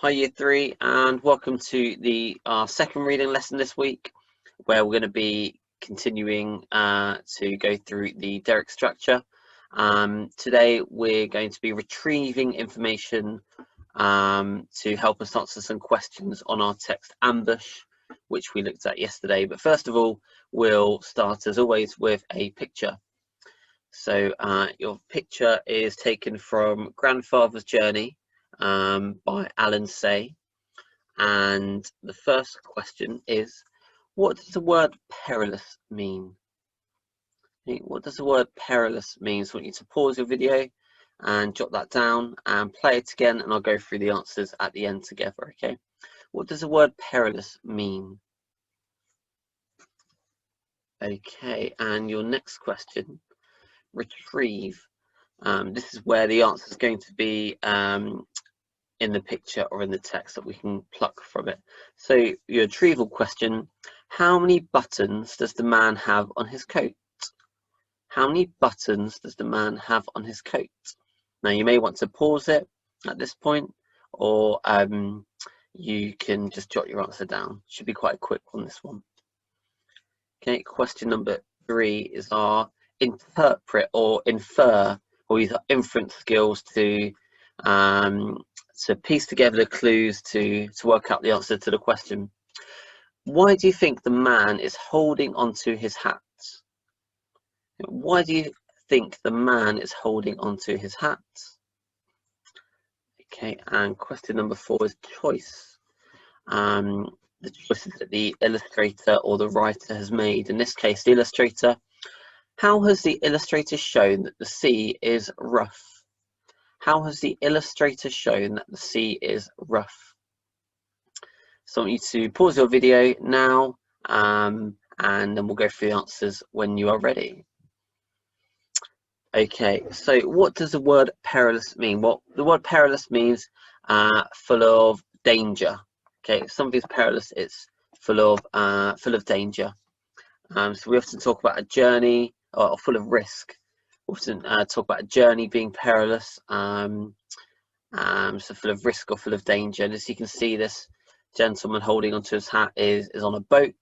Hi Year 3 and welcome to our second reading lesson this week, where we're going to be continuing to go through the Derrick structure. Today we're going to be retrieving information to help us answer some questions on our text Ambush, which we looked at yesterday. But first of all, we'll start as always with a picture. So your picture is taken from Grandfather's Journey by Alan Say, and the first question is, what does the word perilous mean? What does the word perilous mean? So I want you to pause your video and jot that down and play it again, and I'll go through the answers at the end together. Okay, what does the word perilous mean? Okay, and your next question, retrieve. This is where the answer is going to be in the picture or in the text that we can pluck from it. So your retrieval question, how many buttons does the man have on his coat? How many buttons does the man have on his coat? Now you may want to pause it at this point, or you can just jot your answer down. Should be quite quick on this one. Okay, question number 3 is our interpret or infer, or use our inference skills to piece together the clues to work out the answer to the question. Why do you think the man is holding onto his hat? Why do you think the man is holding onto his hat? Okay, and question number 4 is choice. The choices that the illustrator or the writer has made. In this case, the illustrator. How has the illustrator shown that the sea is rough? How has the illustrator shown that the sea is rough? So I want you to pause your video now, and then we'll go through the answers when you are ready. Okay, so what does the word perilous mean? Well, the word perilous means full of danger. Okay, if something's perilous, it's full of danger. So we often talk about a journey or full of risk. We often talk about a journey being perilous. So full of risk or full of danger. And as you can see, this gentleman holding onto his hat is on a boat,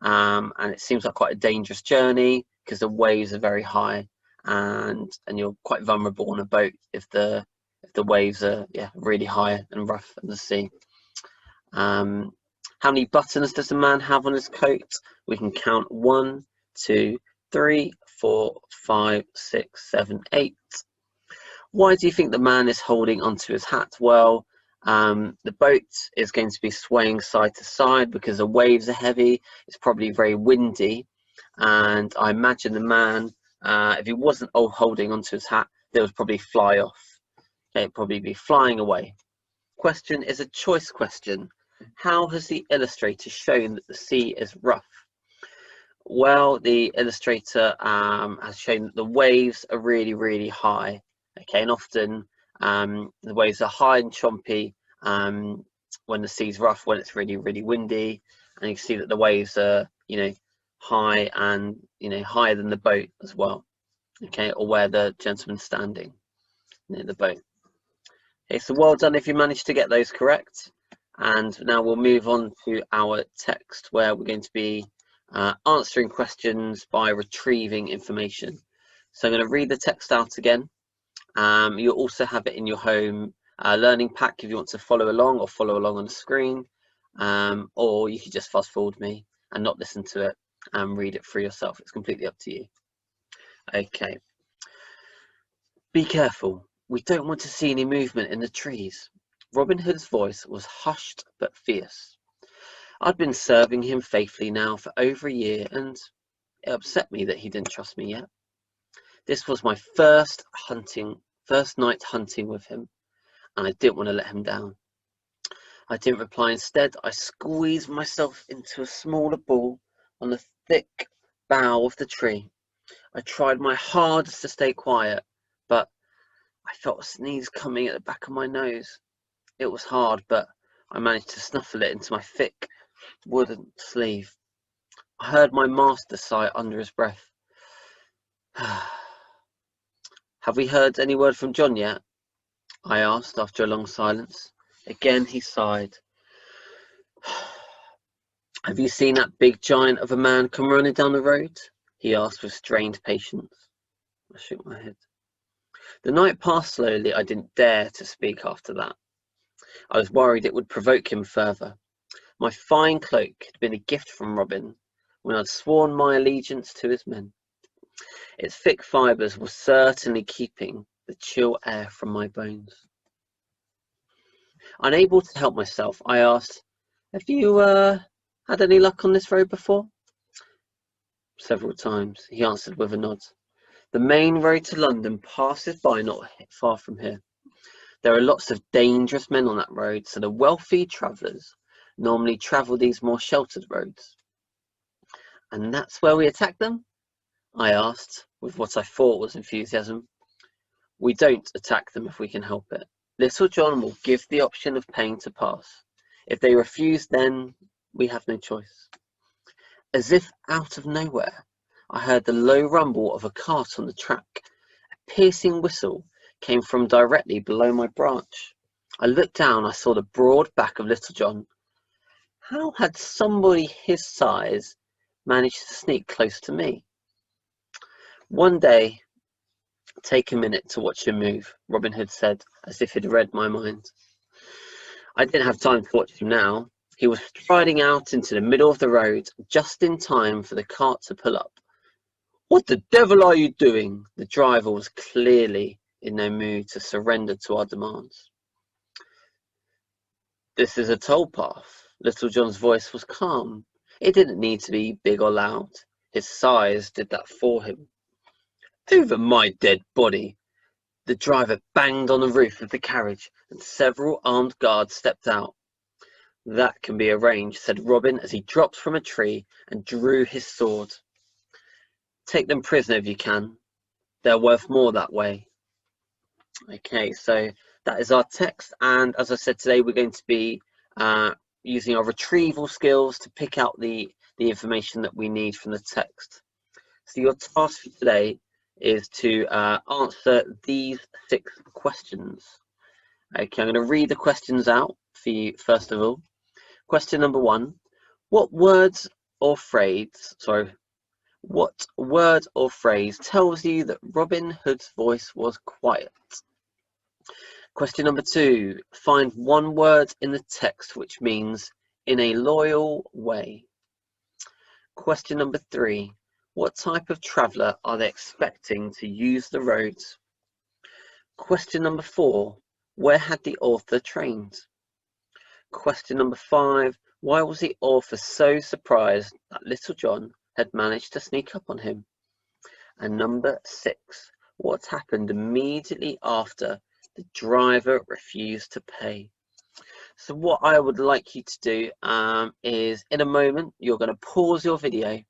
and it seems like quite a dangerous journey because the waves are very high, and you're quite vulnerable on a boat if the waves are really high and rough in the sea. How many buttons does the man have on his coat? We can count 1, 2, 3, 4, 5, 6, 7, 8. Why do you think the man is holding onto his hat? Well, the boat is going to be swaying side to side because the waves are heavy. It's probably very windy, and I imagine the man, if he wasn't holding onto his hat, they would probably fly off. They'd probably be flying away. Question is a choice question. How has the illustrator shown that the sea is rough? Well, the illustrator has shown that the waves are really, really high. Okay, and often the waves are high and choppy when the sea's rough, when it's really, really windy, and you can see that the waves are, high and higher than the boat as well. Okay, or where the gentleman's standing near the boat. Okay, so well done if you managed to get those correct. And now we'll move on to our text, where we're going to be answering questions by retrieving information. So I'm going to read the text out again. You'll also have it in your home learning pack if you want to follow along on the screen, or you could just fast forward me and not listen to it and read it for yourself. It's completely up to you. Okay. Be careful. We don't want to see any movement in the trees. Robin Hood's voice was hushed but fierce. I'd been serving him faithfully now for over a year, and it upset me that he didn't trust me yet. This was my first night hunting with him, and I didn't want to let him down. I didn't reply. Instead, I squeezed myself into a smaller ball on the thick bough of the tree. I tried my hardest to stay quiet, but I felt a sneeze coming at the back of my nose. It was hard, but I managed to snuffle it into my thick wooden sleeve. I heard my master sigh under his breath. Have we heard any word from John yet? I asked after a long silence. Again he sighed. Have you seen that big giant of a man come running down the road? He asked with strained patience. I shook my head. The night passed slowly. I didn't dare to speak after that. I was worried it would provoke him further. My fine cloak had been a gift from Robin when I'd sworn my allegiance to his men. Its thick fibres were certainly keeping the chill air from my bones. Unable to help myself, I asked, have you had any luck on this road before? Several times, he answered with a nod. The main road to London passes by not far from here. There are lots of dangerous men on that road, so the wealthy travellers normally travel these more sheltered roads. And that's where we attack them? I asked, with what I thought was enthusiasm. We don't attack them if we can help it. Little John will give the option of paying to pass. If they refuse, then we have no choice. As if out of nowhere, I heard the low rumble of a cart on the track. A piercing whistle came from directly below my branch. I looked down. I saw the broad back of Little John. How had somebody his size managed to sneak close to me? One day, take a minute to watch him move, Robin Hood said, as if he'd read my mind. I didn't have time to watch him now. He was striding out into the middle of the road, just in time for the cart to pull up. What the devil are you doing? The driver was clearly in no mood to surrender to our demands. This is a toll path. Little John's voice was calm. It didn't need to be big or loud. His size did that for him. Over my dead body. The driver banged on the roof of the carriage, and several armed guards stepped out. That can be arranged, said Robin as he dropped from a tree and drew his sword. Take them prisoner if you can. They're worth more that way. Okay, so that is our text, and as I said, today we're going to be using our retrieval skills to pick out the information that we need from the text. So your task for today is to answer these 6 questions. Okay, I'm going to read the questions out for you first of all. Question number 1, what word or phrase tells you that Robin Hood's voice was quiet? Question number 2, find one word in the text which means in a loyal way. Question number 3, what type of traveller are they expecting to use the roads? Question number 4, where had the author trained? Question number 5, why was the author so surprised that Little John had managed to sneak up on him? And number 6, what happened immediately after the driver refused to pay? So what I would like you to do is, in a moment, you're going to pause your video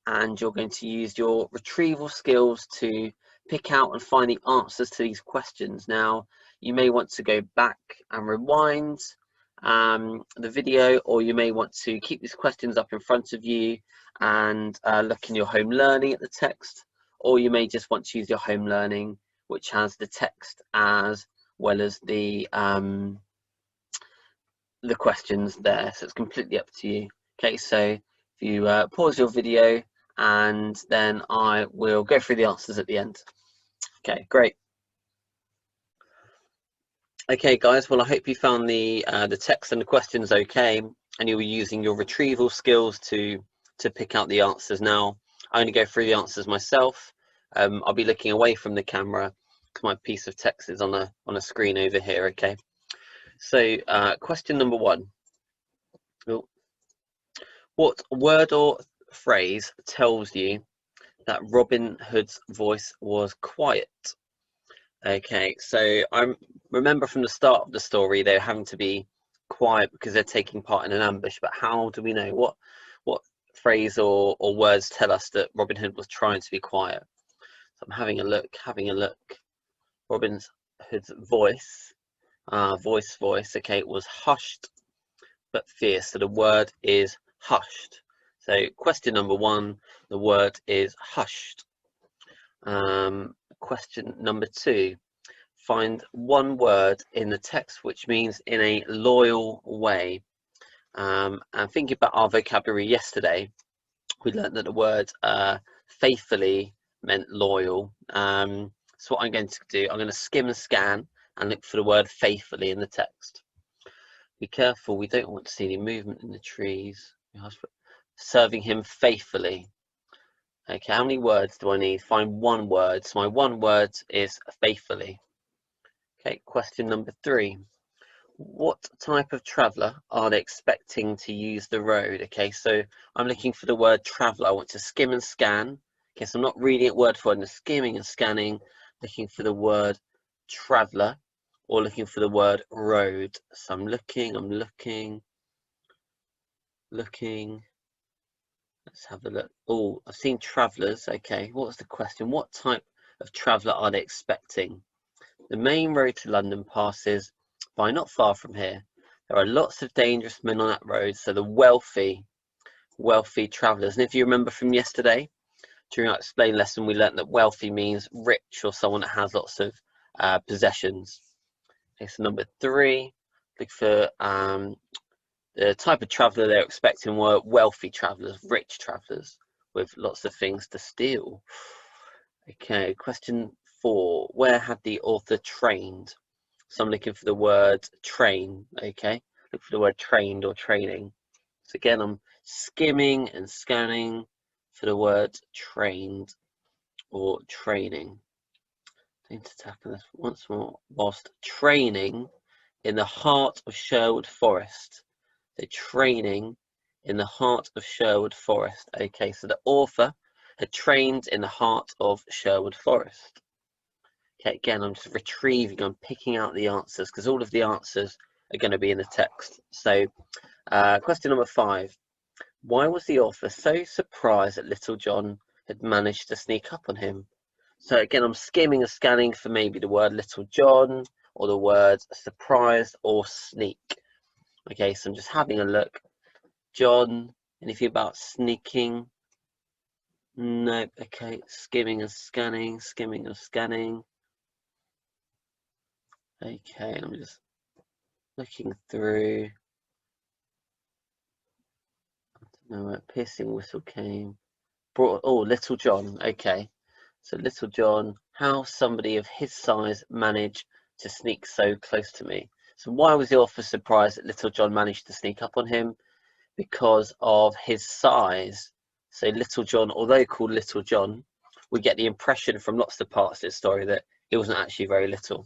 and you're going to use your retrieval skills to pick out and find the answers to these questions. Now, you may want to go back and rewind the video, or you may want to keep these questions up in front of you and look in your home learning at the text, or you may just want to use your home learning, which has the text as well as the questions there. So it's completely up to you. Okay, so if you pause your video, and then I will go through the answers at the end. Okay, great. Okay, guys, well, I hope you found the text and the questions okay, and you were using your retrieval skills to pick out the answers. Now, I'm going to go through the answers myself. I'll be looking away from the camera because my piece of text is on a screen over here. Okay, so question number 1. Oh. What word or phrase tells you that Robin Hood's voice was quiet? Okay, so I remember from the start of the story they're having to be quiet because they're taking part in an ambush, but how do we know what phrase or words tell us that Robin Hood was trying to be quiet? So I'm having a look. Robin Hood's voice, okay, it was hushed but fierce, so the word is hushed. So question number 1, the word is hushed. Question number 2, find one word in the text which means in a loyal way. And thinking about our vocabulary yesterday, we learned that the word faithfully meant loyal. So what I'm going to do, I'm going to skim and scan and look for the word faithfully in the text. Be careful, we don't want to see any movement in the trees. Serving him faithfully. Okay, how many words do I need? Find one word. So my one word is faithfully. Okay, question number 3. What type of traveller are they expecting to use the road? Okay, so I'm looking for the word traveller. I want to skim and scan. Okay, so I'm not reading it word for word, I'm skimming and scanning, looking for the word traveller or looking for the word road. So I'm looking. Let's have a look. Oh, I've seen travellers. Okay, what was the question? What type of traveller are they expecting? The main road to London passes by not far from here. There are lots of dangerous men on that road, so the wealthy travellers. And if you remember from yesterday, during our explain lesson, we learnt that wealthy means rich or someone that has lots of possessions. Okay, so number 3, look for the type of traveller they're expecting were wealthy travellers, rich travellers with lots of things to steal. Okay, question 4. Where had the author trained? So I'm looking for the word train. Okay, look for the word trained or training. So again, I'm skimming and scanning for the word trained or training. I need to tackle this once more. Whilst training in the heart of Sherwood Forest. So training in the heart of Sherwood Forest. Okay, so the author had trained in the heart of Sherwood Forest. Okay, again, I'm just retrieving, I'm picking out the answers because all of the answers are going to be in the text. So question number 5. Why was the author so surprised that Little John had managed to sneak up on him? So again, I'm skimming and scanning for maybe the word Little John or the words surprised or sneak. Okay, so I'm just having a look. John, anything about sneaking? Nope. Okay, skimming and scanning. Okay, I'm just looking through. I don't know where a piercing whistle came. Little John. Okay, so Little John, how somebody of his size managed to sneak so close to me. So why was the author surprised that Little John managed to sneak up on him? Because of his size. So Little John, although called Little John, we get the impression from lots of parts of this story that he wasn't actually very little.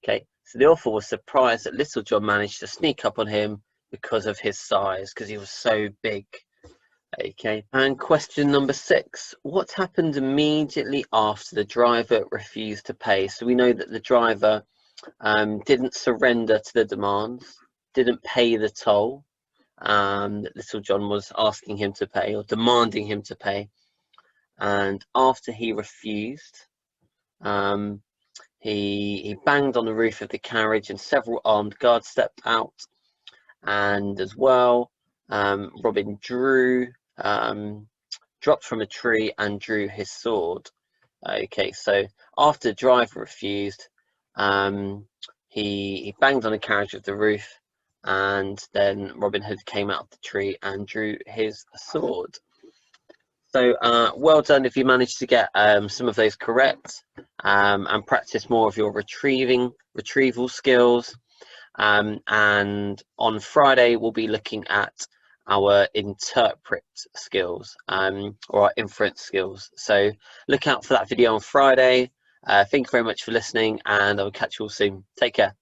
Okay, so the author was surprised that Little John managed to sneak up on him because of his size, because he was so big. Okay, and question number 6. What happened immediately after the driver refused to pay? So we know that the driver didn't surrender to the demands, didn't pay the toll that Little John was asking him to pay or demanding him to pay. And after he refused, he banged on the roof of the carriage and several armed guards stepped out. And as well, Robin dropped from a tree and drew his sword. Okay, so after the driver refused, he banged on the carriage of the roof, and then Robin Hood came out of the tree and drew his sword. So well done if you managed to get some of those correct, and practice more of your retrieval skills. And on Friday we'll be looking at our interpret skills, or our inference skills. So look out for that video on Friday. Thank you very much for listening, and I'll catch you all soon. Take care.